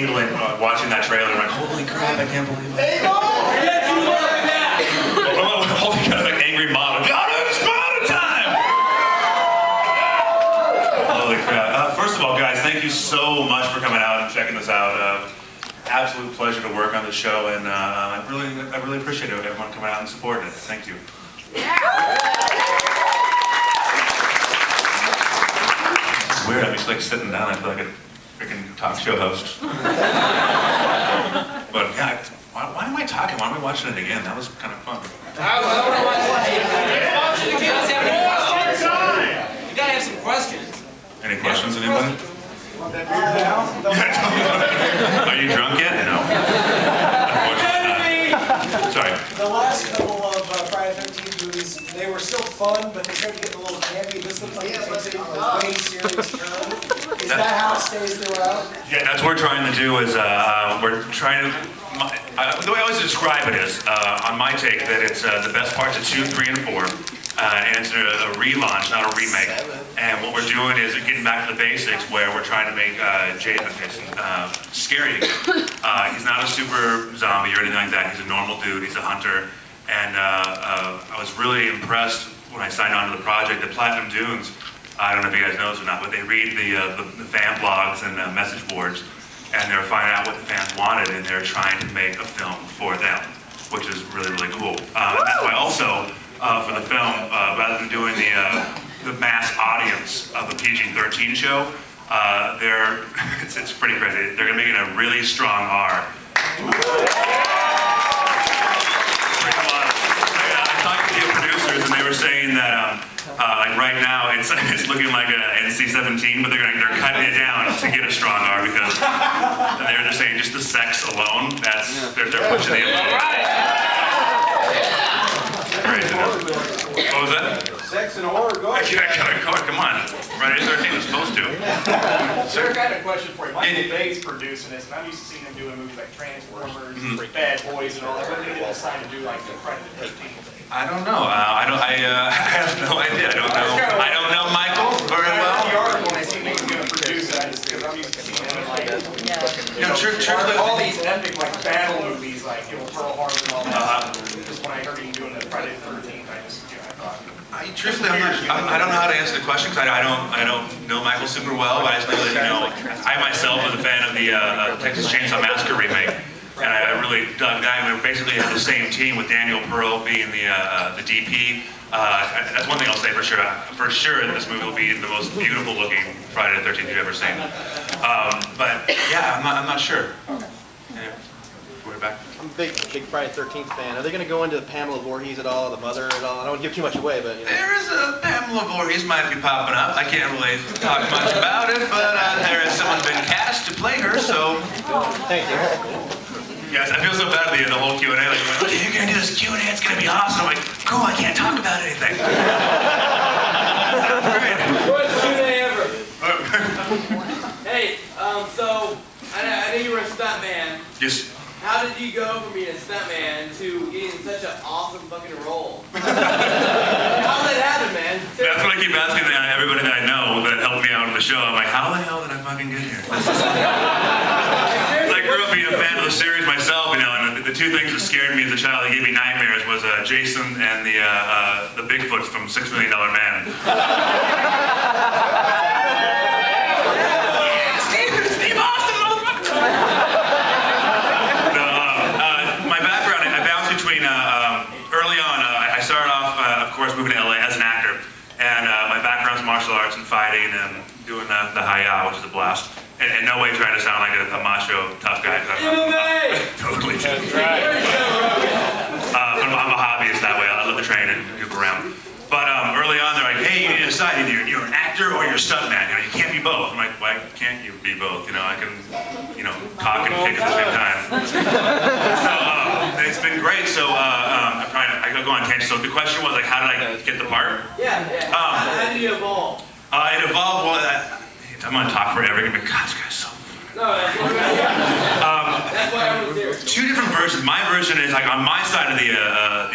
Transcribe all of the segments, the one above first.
tingling watching that trailer. I'm like, holy crap, I can't believe it. Holy crap, like angry mom. Got it, it's Sparta time! Holy crap. First of all, guys, thank you so much for coming out and checking this out. Absolute pleasure to work on the show, and I really appreciate everyone coming out and supporting it. Thank you. It's weird. I'm just like sitting down. I feel like a freaking talk show host. But yeah, why am I talking? Why am I watching it again? That was kind of fun. You gotta have some questions. Any questions, anybody? Are you drunk yet? No. Unfortunately not. Sorry. The last couple of Friday the 13th movies, they were still fun, but they tried to get a little campy. This looks like it takes it a way serious turn. Is that how it stays throughout? Yeah, that's what we're trying to do is, we're trying to, the way I always describe it is, on my take, that it's the best parts of 2, 3, and 4. And it's a relaunch, not a remake. And what we're doing is getting back to the basics, where we're trying to make Jason scary again. He's not a super zombie or anything like that. He's a normal dude. He's a hunter. And I was really impressed when I signed on to the project. The Platinum Dunes, I don't know if you guys know this or not, but they read the fan blogs and message boards, and they're finding out what the fans wanted, and they're trying to make a film for them, which is really, really cool. That's why also, for the film, rather than doing the mass audience of a PG-13 show, it's pretty crazy. They're gonna make it a really strong R. I talked to the producers, and they were saying that like right now it's looking like an NC-17, but they're cutting it down to get a strong R, because they're just saying just the sex alone, they're pushing the envelope. What was that? Sex and horror, go ahead. Come on. Friday the 13th is supposed to. Sir, I got a question for you. Michael Bay's producing this, and I'm used to seeing him doing movies like Transformers, Bad Boys, and all that. When did they decide to do like the Friday the 13th? I don't know. I have no idea. I don't know Michael very well. The article, when I seen he was going to produce it, because I'm used to seeing him in like, all these epic like battle movies, like Pearl Harbor and all that. Just when I heard him doing the Friday the 13th, I thought. Truthfully, I don't know how to answer the question, because I don't know Michael super well, but I just know that, I myself was a fan of the Texas Chainsaw Massacre remake, and I really dug that. We basically had the same team, with Daniel Pearl being the DP. That's one thing I'll say for sure. For sure, this movie will be the most beautiful looking Friday the 13th you've ever seen. But yeah, I'm not sure. Yeah. We're back. I'm a big Friday the 13th fan. Are they going to go into the Pamela Voorhees at all, the mother at all? I don't want to give too much away, but There is a Pamela Voorhees might be popping up. I can't really talk much about it, but there is someone been cast to play her, so. Thank you. Yes, I feel so bad at the whole Q&A. Like, okay, you're gonna do this Q&A. It's gonna be awesome. I'm like, cool. I can't talk about anything. Sounds great. Worst Q&A ever. Hey, so I know you were a stuntman. Yes. How did you go from being a stuntman to getting such an awesome fucking role? How did that happen, man? That's what I keep asking everybody that I know that helped me out on the show. I'm like, how the hell did I fucking get here? I grew up being a fan of the series myself, and the two things that scared me as a child, that gave me nightmares, was Jason and the Bigfoot from $6 Million Man. Steve Austin, motherfucker! Early on, I started off, of course, moving to LA as an actor, and my background's martial arts and fighting and doing the hi-ya, which is a blast. And in no way trying to sound like a macho tough guy. Totally. That's right. But I'm a hobbyist that way. I love to train and goof around. But early on, they're like, hey, you need to decide either you're an actor or you're a stuntman. You can't be both. I'm like, why can't you be both? I can, talk and kick at the same time. So it's been great. So I go on tangent. So the question was like, how did I get the part? Yeah. How did you evolve? It evolved. Well, I'm gonna talk forever. God, this guy's so. No, that's why I was here. Two different versions. My version is like on my side of the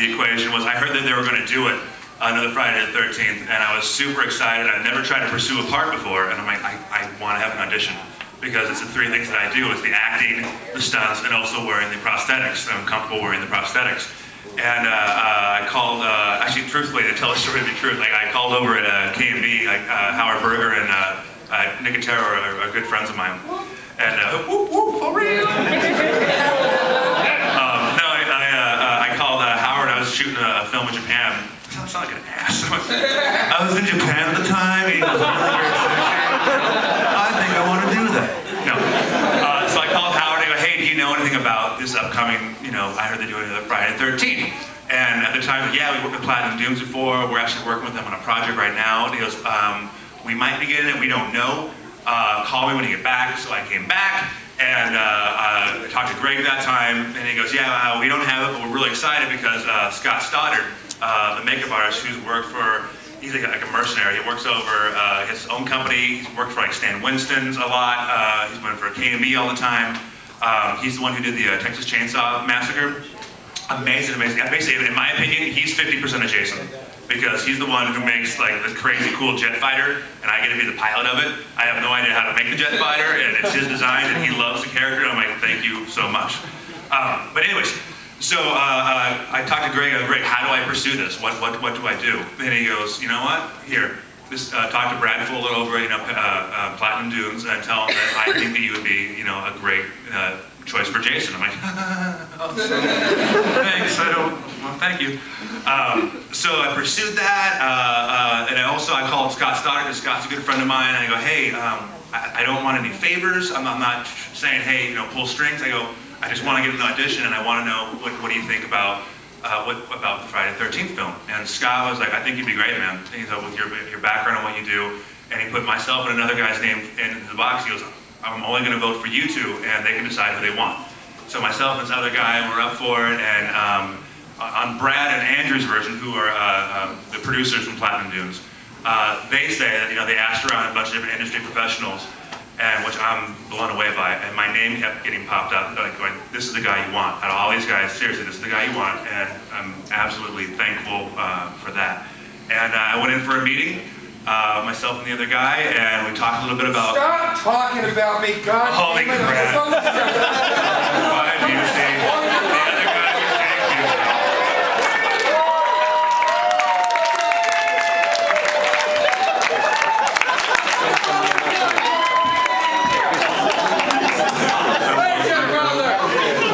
equation was I heard that they were going to do it another Friday the 13th, and I was super excited. I'd never tried to pursue a part before, and I'm like, I want to have an audition. because it's the three things that I do. It's the acting, the stunts, and also wearing the prosthetics. I'm comfortable wearing the prosthetics. And I called, actually truthfully, to tell the story to be true, like I called over at K&B, like Howard Berger and Nicotero are good friends of mine. And whoop whoop, for real! I called Howard. I was shooting a film in Japan. I sound like an ass. I was in Japan at the time. He was really very sexy. I think I want to do that. No. So I called Howard and I go, hey, do you know anything about this upcoming, I heard they're doing the Friday the 13th. And at the time, yeah, we worked with Platinum Dunes before. We're actually working with them on a project right now. And he goes, we might be getting it, we don't know. Call me when you get back. So I came back. And I talked to Greg that time, and he goes, yeah, we don't have it, but we're really excited because Scott Stoddard, the makeup artist who's worked for, he's like a mercenary. He works over his own company. He's worked for like Stan Winston's a lot. He's been for K&B all the time. He's the one who did the Texas Chainsaw Massacre. Amazing, amazing. Basically, in my opinion, he's 50% of Jason. Because he's the one who makes like the crazy cool jet fighter, and I get to be the pilot of it. I have no idea how to make the jet fighter, and it's his design, and he loves the character, and I'm like, thank you so much. But anyways, so I talked to Greg. I go, Greg, how do I pursue this? What do I do? And he goes, you know what? Here, just talk to Brad Fuller over Platinum Dunes, and tell him that I think that you would be, a great choice for Jason. I'm like, thanks. Well, thank you. So I pursued that, and I called Scott Stoddard, because Scott's a good friend of mine. And I go, hey, I don't want any favors. I'm not saying, hey, pull strings. I go, I just want to get an audition, and I want to know what do you think about about the Friday the 13th film. And Scott was like, I think you'd be great, man. And he's like, with your background and what you do. And he put myself and another guy's name in the box. He goes, I'm only going to vote for you two, and they can decide who they want. So myself and this other guy were up for it, and on Brad and Andrew's version, who are the producers from Platinum Dunes, they say that they asked around a bunch of different industry professionals, and which I'm blown away by, and my name kept getting popped up, like going, this is the guy you want. Out of all these guys, seriously, this is the guy you want, and I'm absolutely thankful for that. And I went in for a meeting, myself and the other guy, and we talked a little bit about... Stop talking about me, God. Holy crap. Why do you say the other guy was thank you?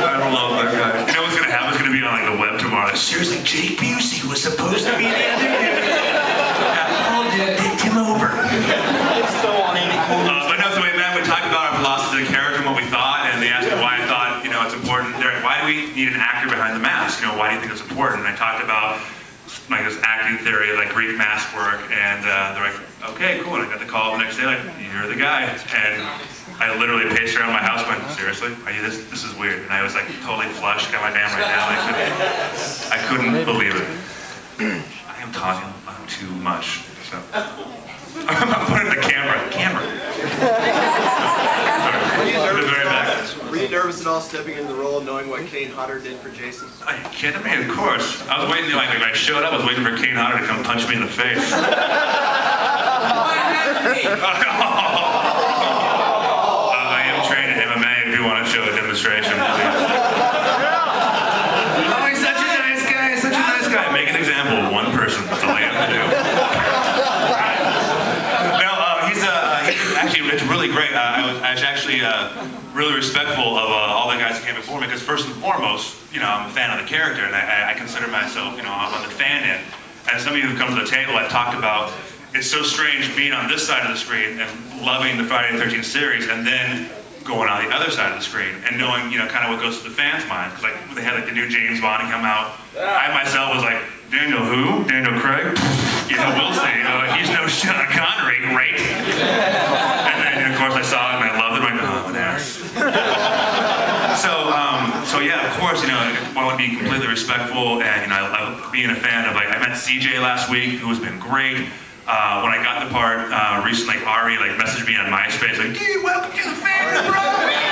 I love that guy. You know what's going to happen? It's going to be on like the web tomorrow. Seriously, Jake Busey was supposed to be the other dude. Picked him over. It's so on But no, so we met, we talked about our philosophy of the character and what we thought, and they asked me why I thought, it's important. Why do we need an actor behind the mask? Why do you think it's important? And I talked about like this acting theory, like Greek mask work, and they're like, okay, cool. And I got the call the next day, like, you're the guy. And I literally paced around my house going, seriously? Are you this? This is weird. And I was like totally flushed, got my damn right now. I couldn't believe it. I am talking too much. So. I'm putting the camera. Were you nervous at all stepping into the role, knowing what Kane Hodder did for Jason? Are you kidding me? Of course. I was waiting, like when I showed up, I was waiting for Kane Hodder to come punch me in the face. I am trained in MMA if you want to show a demonstration. Oh, he's such a nice guy, such a nice guy. Make an example of one person. That's all I have to do. Actually, it's really great. I was actually really respectful of all the guys that came before me, because first and foremost, I'm a fan of the character, and I consider myself, I'm on the fan end. And some of you who've come to the table, I've talked about, it's so strange being on this side of the screen and loving the Friday the 13th series, and then going on the other side of the screen and knowing, kind of what goes through the fans' minds. Because like they had like the new James Bond come out. I myself was like, Daniel who? Daniel Craig? We'll see. He's no Sean Connery, right? And then of course I saw it and I loved it. I'm like, oh, an ass. So yeah, of course, I want to be completely respectful, and I love being a fan of, like, I met CJ last week, who has been great. When I got the part recently, like Ari messaged me on MySpace, like, dude, welcome to the family, bro!